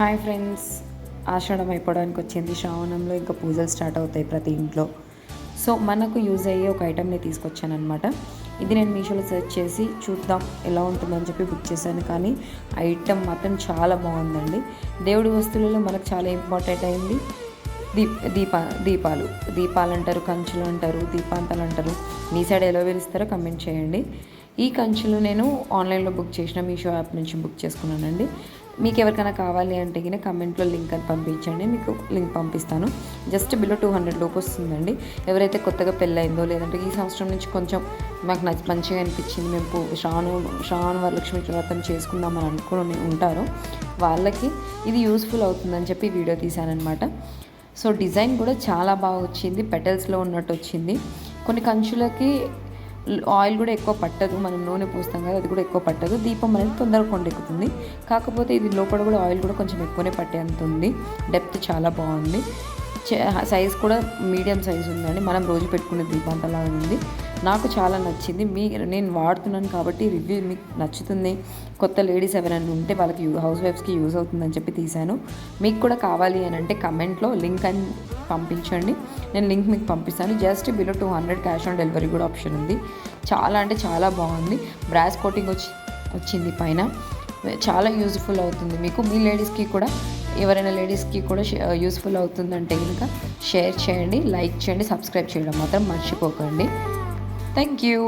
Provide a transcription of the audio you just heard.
Hi friends, ఆషాఢం అయిపోవడానికి వచ్చింది. శ్రావణంలో ఇంకా పూజలు స్టార్ట్ అవుతాయి ప్రతి ఇంట్లో. సో మనకు యూజ్ అయ్యే ఒక ఐటెంని తీసుకొచ్చానమాట. ఇది నేను మీషోలో సెర్చ్ చేసి చూద్దాం ఎలా ఉంటుందని చెప్పి బుక్ చేశాను. కానీ ఐటెం మాత్రం చాలా బాగుందండి. దేవుడి వస్తువులలో మనకు చాలా ఇంపార్టెంట్ అయింది దీపాలు అంటారు, కంచులు అంటారు, దీపాంతాలు అంటారు. మీ సైడ్ ఎలా వెలుస్తారో కమెంట్ చేయండి. ఈ కంచులు నేను ఆన్లైన్లో బుక్ చేసిన మీషో యాప్ నుంచి బుక్ చేసుకున్నానండి. మీకు ఎవరికైనా కావాలి అంటే కింద కమెంట్లో లింక్ అని పంపించండి, మీకు లింక్ పంపిస్తాను. జస్ట్ బిలో 200 లోపు వస్తుందండి. ఎవరైతే కొత్తగా పెళ్ళయిందో లేదంటే ఈ సంవత్సరం నుంచి కొంచెం మాకు మంచిగా అనిపించింది, మేము శ్రావణ వరలక్ష్మి వ్రతం చేసుకుందామని అనుకుని ఉంటారో వాళ్ళకి ఇది యూస్ఫుల్ అవుతుందని చెప్పి వీడియో తీశానమాట. సో డిజైన్ కూడా చాలా బాగా వచ్చింది, పెటల్స్లో ఉన్నట్టు వచ్చింది. కొన్ని కంచులకి ఆయిల్ కూడా ఎక్కువ పట్టదు, మనం నూనె పోస్తాం కదా, అది కూడా ఎక్కువ పట్టదు. దీపం అనేది తొందరగా కొండెక్కుతుంది. కాకపోతే ఇది లోపల కూడా ఆయిల్ కూడా కొంచెం ఎక్కువనే పట్టేంత ఉంది. డెప్త్ చాలా బాగుంది. సైజ్ కూడా మీడియం సైజ్ ఉందండి. మనం రోజు పెట్టుకునే దీపాంతలా ఉంది. నాకు చాలా నచ్చింది. నేను వాడుతున్నాను కాబట్టి రివ్యూ మీకు నచ్చుతుంది. కొత్త లేడీస్ ఎవరైనా ఉంటే వాళ్ళకి హౌస్ వైఫ్స్కి యూజ్ అవుతుందని చెప్పి తీశాను. మీకు కూడా కావాలి అని అంటే కమెంట్లో లింక్ అని పంపించండి, నేను లింక్ మీకు పంపిస్తాను. Just below 200 cash on delivery కూడా ఆప్షన్ ఉంది. చాలా అంటే చాలా బాగుంది. బ్రాస్ కోటింగ్ వచ్చింది పైన. చాలా యూజ్ఫుల్ అవుతుంది మీకు. మీ లేడీస్కి కూడా ఎవరైనా లేడీస్కి కూడా యూస్ఫుల్ అవుతుందంటే కనుక షేర్ చేయండి, లైక్ చేయండి, సబ్స్క్రైబ్ చేయడం మాత్రం మర్చిపోకండి. Thank you.